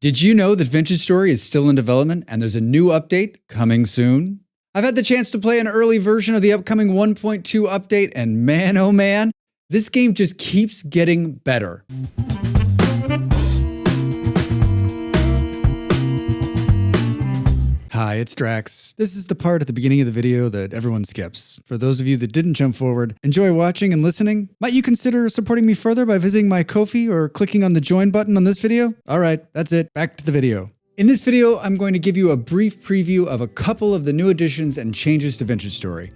Did you know that Vintage Story is still in development and there's a new update coming soon? I've had the chance to play an early version of the upcoming 1.2 update, and man oh man, this game just keeps getting better. Hi, it's Drax. This is the part at the beginning of the video that everyone skips. For those of you that didn't jump forward, enjoy watching and listening. Might you consider supporting me further by visiting my Ko-fi or clicking on the join button on this video? Alright, that's it. Back to the video. In this video, I'm going to give you a brief preview of a couple of the new additions and changes to Vintage Story.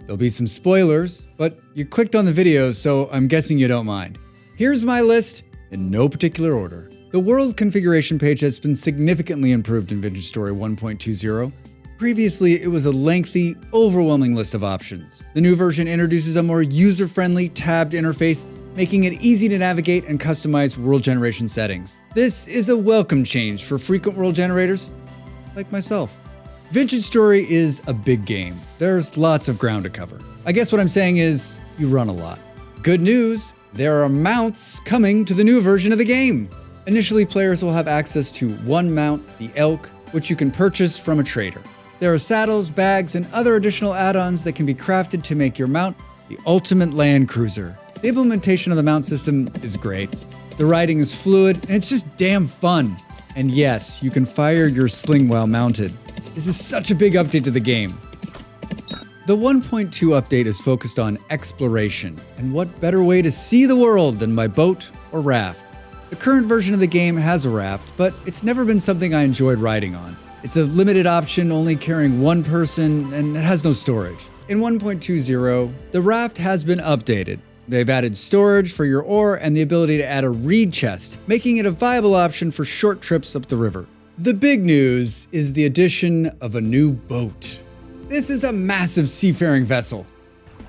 There'll be some spoilers, but you clicked on the video, so I'm guessing you don't mind. Here's my list in no particular order. The world configuration page has been significantly improved in Vintage Story 1.20. Previously, it was a lengthy, overwhelming list of options. The new version introduces a more user-friendly, tabbed interface, making it easy to navigate and customize world generation settings. This is a welcome change for frequent world generators, like myself. Vintage Story is a big game. There's lots of ground to cover. I guess what I'm saying is, you run a lot. Good news, there are mounts coming to the new version of the game. Initially, players will have access to one mount, the Elk, which you can purchase from a trader. There are saddles, bags, and other additional add-ons that can be crafted to make your mount the ultimate land cruiser. The implementation of the mount system is great. The riding is fluid, and it's just damn fun. And yes, you can fire your sling while mounted. This is such a big update to the game. The 1.2 update is focused on exploration, and what better way to see the world than by boat or raft? The current version of the game has a raft, but it's never been something I enjoyed riding on. It's a limited option, only carrying one person, and it has no storage. In 1.20, the raft has been updated. They've added storage for your ore and the ability to add a reed chest, making it a viable option for short trips up the river. The big news is the addition of a new boat. This is a massive seafaring vessel.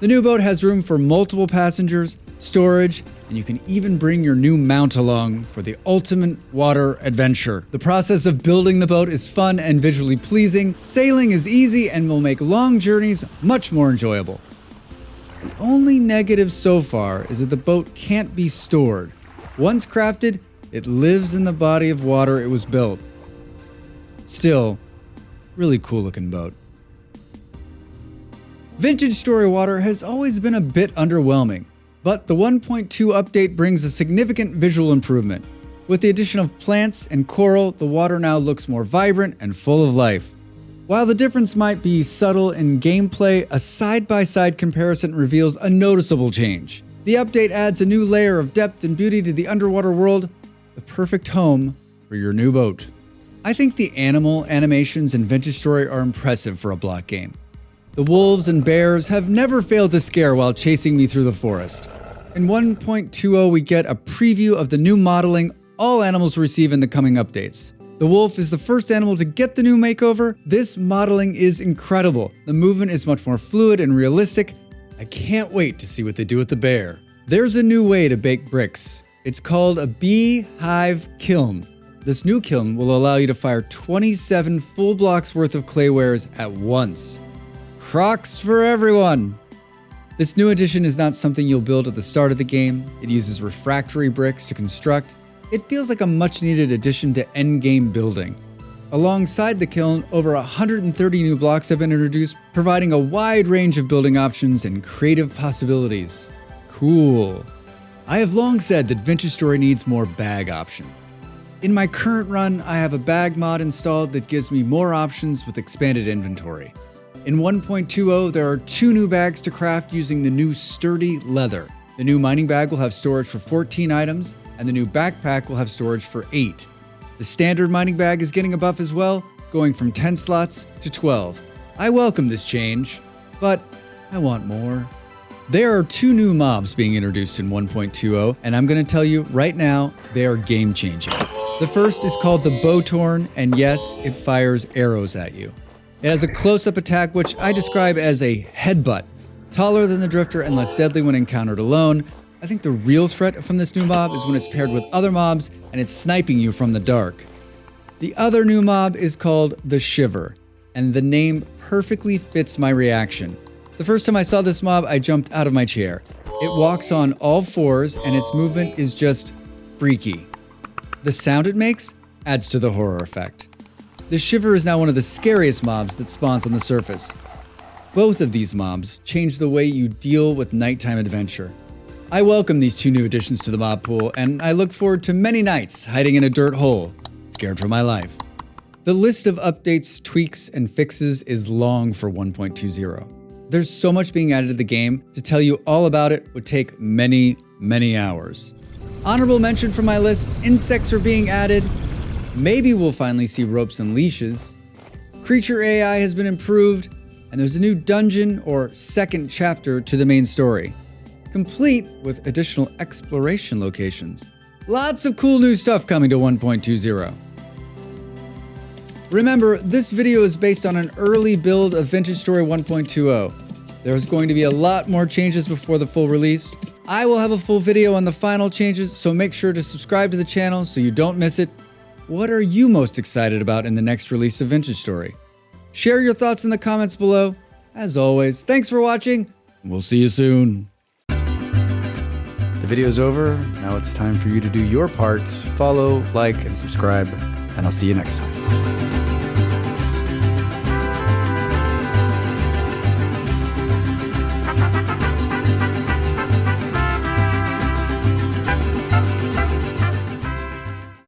The new boat has room for multiple passengers, storage, and you can even bring your new mount along for the ultimate water adventure. The process of building the boat is fun and visually pleasing. Sailing is easy and will make long journeys much more enjoyable. The only negative so far is that the boat can't be stored. Once crafted, it lives in the body of water it was built. Still, really cool looking boat. Vintage Story Water has always been a bit underwhelming, but the 1.2 update brings a significant visual improvement. With the addition of plants and coral, the water now looks more vibrant and full of life. While the difference might be subtle in gameplay, a side-by-side comparison reveals a noticeable change. The update adds a new layer of depth and beauty to the underwater world, the perfect home for your new boat. I think the animal animations in Vintage Story are impressive for a block game. The wolves and bears have never failed to scare while chasing me through the forest. In 1.20, we get a preview of the new modeling all animals receive in the coming updates. The wolf is the first animal to get the new makeover. This modeling is incredible. The movement is much more fluid and realistic. I can't wait to see what they do with the bear. There's a new way to bake bricks. It's called a Hive kiln. This new kiln will allow you to fire 27 full blocks worth of claywares at once. Crocs for everyone! This new addition is not something you'll build at the start of the game. It uses refractory bricks to construct. It feels like a much-needed addition to endgame building. Alongside the kiln, over 130 new blocks have been introduced, providing a wide range of building options and creative possibilities. Cool. I have long said that Vintage Story needs more bag options. In my current run, I have a bag mod installed that gives me more options with expanded inventory. In 1.20, there are 2 new bags to craft using the new sturdy leather. The new mining bag will have storage for 14 items, and the new backpack will have storage for 8. The standard mining bag is getting a buff as well, going from 10 slots to 12. I welcome this change, but I want more. There are 2 new mobs being introduced in 1.20, and I'm going to tell you right now, they are game-changing. The first is called the Bowtorn, and yes, it fires arrows at you. It has a close-up attack which I describe as a headbutt, taller than the Drifter and less deadly when encountered alone. I think the real threat from this new mob is when it's paired with other mobs and it's sniping you from the dark. The other new mob is called the Shiver, and the name perfectly fits my reaction. The first time I saw this mob, I jumped out of my chair. It walks on all fours and its movement is just freaky. The sound it makes? adds to the horror effect. The Shiver is now one of the scariest mobs that spawns on the surface. Both of these mobs change the way you deal with nighttime adventure. I welcome these two new additions to the mob pool, and I look forward to many nights hiding in a dirt hole, scared for my life. The list of updates, tweaks, and fixes is long for 1.20. There's so much being added to the game, to tell you all about it would take many, many hours. Honorable mention from my list, insects are being added. Maybe we'll finally see ropes and leashes. Creature AI has been improved, and there's a new dungeon or second chapter to the main story, complete with additional exploration locations. Lots of cool new stuff coming to 1.20. Remember, this video is based on an early build of Vintage Story 1.20. There's going to be a lot more changes before the full release. I will have a full video on the final changes, so make sure to subscribe to the channel so you don't miss it. What are you most excited about in the next release of Vintage Story? Share your thoughts in the comments below. As always, thanks for watching, and we'll see you soon. The video's over. Now it's time for you to do your part. Follow, like, and subscribe, and I'll see you next time.